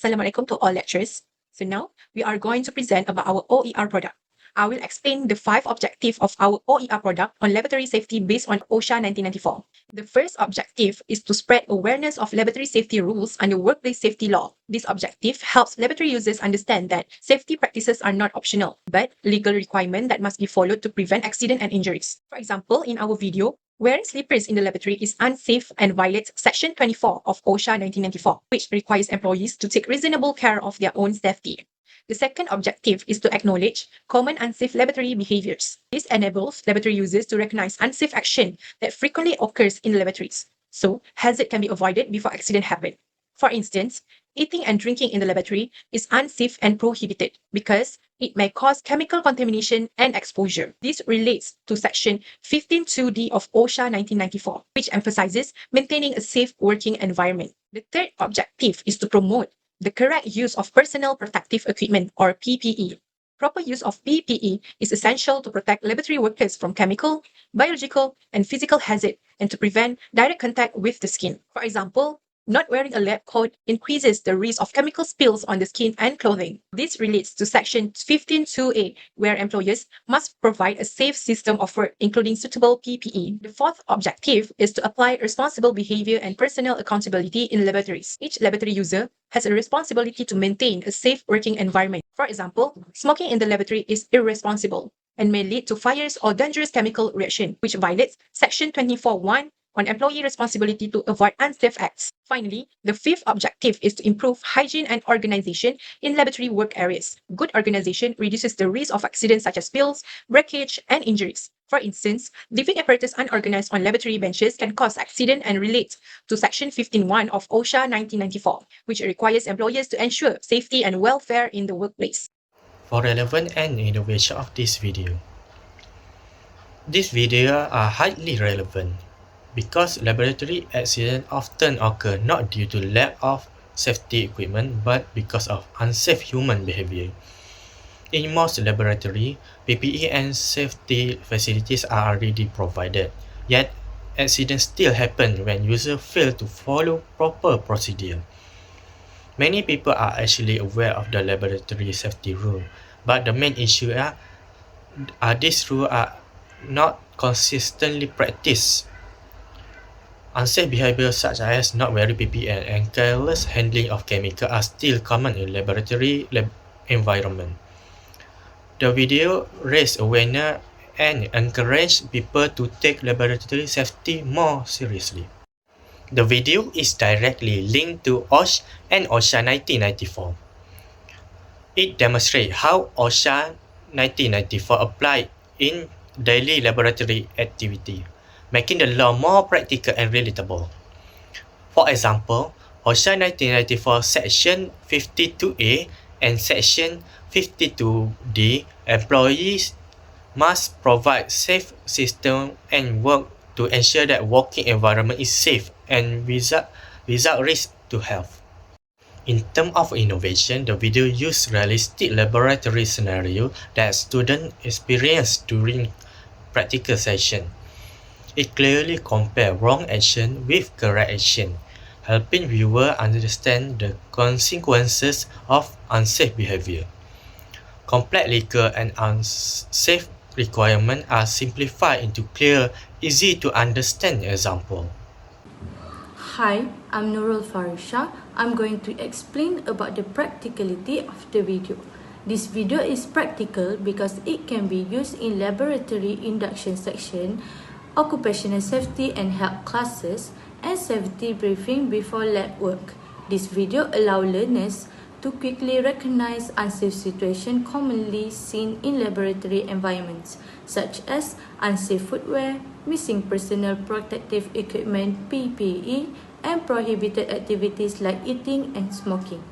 Assalamualaikum to all lecturers. So now we are going to present about our OER product. I will explain the 5 objectives of our OER product on laboratory safety based on OSHA 1994. The first objective is to spread awareness of laboratory safety rules under workplace safety law. This objective helps laboratory users understand that safety practices are not optional, but legal requirements that must be followed to prevent accident and injuries. For example, in our video, wearing slippers in the laboratory is unsafe and violates Section 24 of OSHA 1994, which requires employees to take reasonable care of their own safety. The second objective is to acknowledge common unsafe laboratory behaviors. This enables laboratory users to recognize unsafe action that frequently occurs in laboratories, so hazard can be avoided before accident happen. For instance, eating and drinking in the laboratory is unsafe and prohibited because it may cause chemical contamination and exposure. This relates to Section 15.2d of OSHA 1994, which emphasizes maintaining a safe working environment. The third objective is to promote the correct use of personal protective equipment, or PPE. Proper use of PPE is essential to protect laboratory workers from chemical, biological, and physical hazard and to prevent direct contact with the skin. For example, not wearing a lab coat increases the risk of chemical spills on the skin and clothing. This relates to Section 15.2a, where employers must provide a safe system of work, including suitable PPE. The fourth objective is to apply responsible behavior and personal accountability in laboratories. Each laboratory user has a responsibility to maintain a safe working environment. For example, smoking in the laboratory is irresponsible and may lead to fires or dangerous chemical reaction, which violates Section 24.1 on employee responsibility to avoid unsafe acts. Finally, the fifth objective is to improve hygiene and organization in laboratory work areas. Good organization reduces the risk of accidents such as spills, breakage, and injuries. For instance, leaving apparatus unorganized on laboratory benches can cause accident and relate to Section 15.1 of OSHA 1994, which requires employers to ensure safety and welfare in the workplace. For relevant and innovation of this video. These videos are highly relevant because laboratory accidents often occur not due to lack of safety equipment but because of unsafe human behavior. In most laboratories, PPE and safety facilities are already provided, yet accidents still happen when users fail to follow proper procedure. Many people are actually aware of the laboratory safety rule, but the main issue are these rules are not consistently practiced. Unsafe behaviors such as not wearing PPE and careless handling of chemicals are still common in laboratory environment. The video raised awareness and encouraged people to take laboratory safety more seriously. The video is directly linked to OSHA and OSHA 1994. It demonstrates how OSHA 1994 applied in daily laboratory activity, making the law more practical and relatable. For example, OSHA 1994 Section 52A and Section 52D employees must provide safe system and work to ensure that working environment is safe and without risk to health. In terms of innovation, the video used realistic laboratory scenario that students experience during practical session. It clearly compares wrong action with correct action, helping viewers understand the consequences of unsafe behavior. Complex legal and unsafe requirements are simplified into clear, easy to understand examples. Hi, I'm Nurul Farisha. I'm going to explain about the practicality of the video. This video is practical because it can be used in laboratory induction section, occupational safety and health classes, and safety briefing before lab work. This video allows learners to quickly recognize unsafe situations commonly seen in laboratory environments, such as unsafe footwear, missing personal protective equipment (PPE), and prohibited activities like eating and smoking.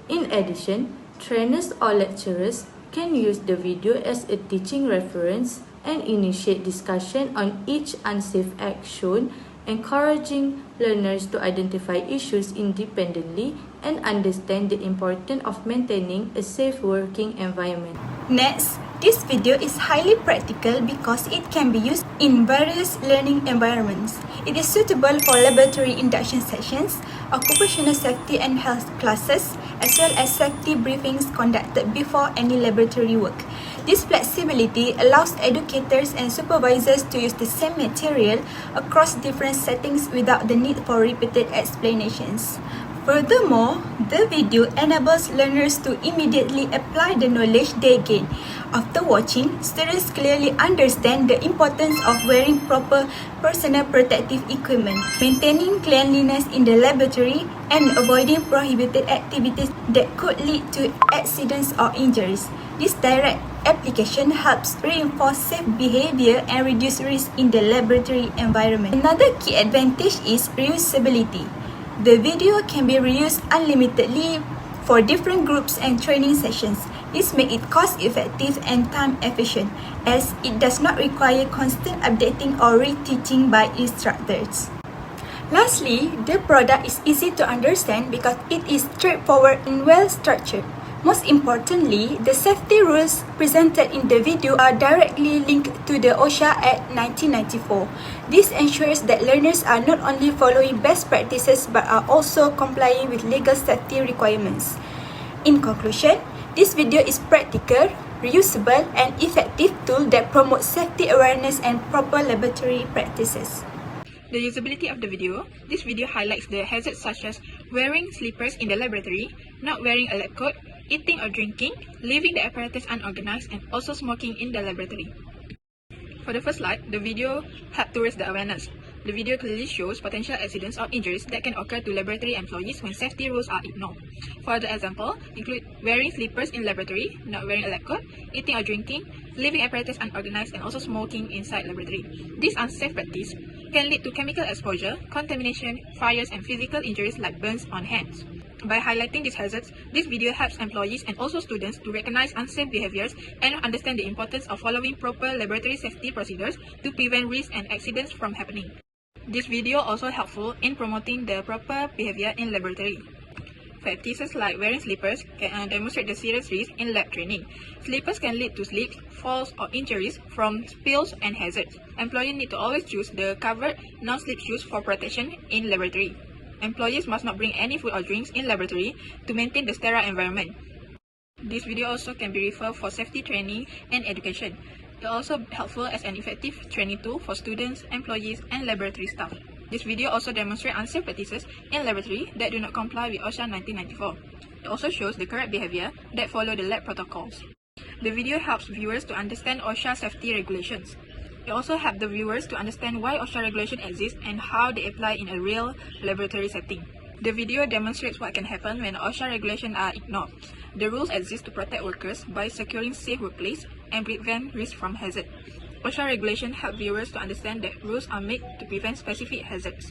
In addition, trainers or lecturers can use the video as a teaching reference and initiate discussion on each unsafe act shown, encouraging learners to identify issues independently and understand the importance of maintaining a safe working environment. Next, This video is highly practical because it can be used in various learning environments. It is suitable for laboratory induction sessions, occupational safety and health classes, as well as safety briefings conducted before any laboratory work. This flexibility allows educators and supervisors to use the same material across different settings without the need for repeated explanations. Furthermore, the video enables learners to immediately apply the knowledge they gain. After watching, students clearly understand the importance of wearing proper personal protective equipment, maintaining cleanliness in the laboratory, and avoiding prohibited activities that could lead to accidents or injuries. This direct application helps reinforce safe behavior and reduce risk in the laboratory environment. Another key advantage is reusability. The video can be reused unlimitedly for different groups and training sessions. This makes it cost-effective and time-efficient, as it does not require constant updating or reteaching by instructors. Lastly, the product is easy to understand because it is straightforward and well-structured. Most importantly, the safety rules presented in the video are directly linked to the OSHA Act 1994. This ensures that learners are not only following best practices but are also complying with legal safety requirements. In conclusion, this video is practical, reusable, and effective tool that promotes safety awareness and proper laboratory practices. The usability of the video. This video highlights the hazards such as wearing slippers in the laboratory, not wearing a lab coat, eating or drinking, leaving the apparatus unorganized, and also smoking in the laboratory. For the first slide, the video helps towards the awareness. The video clearly shows potential accidents or injuries that can occur to laboratory employees when safety rules are ignored. Further example include wearing slippers in laboratory, not wearing a lab coat, eating or drinking, leaving apparatus unorganized, and also smoking inside laboratory. This unsafe practice can lead to chemical exposure, contamination, fires, and physical injuries like burns on hands. By highlighting these hazards, this video helps employees and also students to recognize unsafe behaviors and understand the importance of following proper laboratory safety procedures to prevent risks and accidents from happening. This video also helpful in promoting the proper behavior in laboratory. Practices like wearing slippers can demonstrate the serious risk in lab training. Slippers can lead to slips, falls, or injuries from spills and hazards. Employees need to always choose the covered, non-slip shoes for protection in laboratory. Employees must not bring any food or drinks in laboratory to maintain the sterile environment. This video also can be referred for safety training and education. It is also helpful as an effective training tool for students, employees, and laboratory staff. This video also demonstrates unsafe practices in laboratory that do not comply with OSHA 1994. It also shows the correct behavior that follow the lab protocols. The video helps viewers to understand OSHA safety regulations. It also helps the viewers to understand why OSHA regulation exists and how they apply in a real laboratory setting. The video demonstrates what can happen when OSHA regulations are ignored. The rules exist to protect workers by securing safe workplace and prevent risk from hazard. OSHA regulations help viewers to understand that rules are made to prevent specific hazards.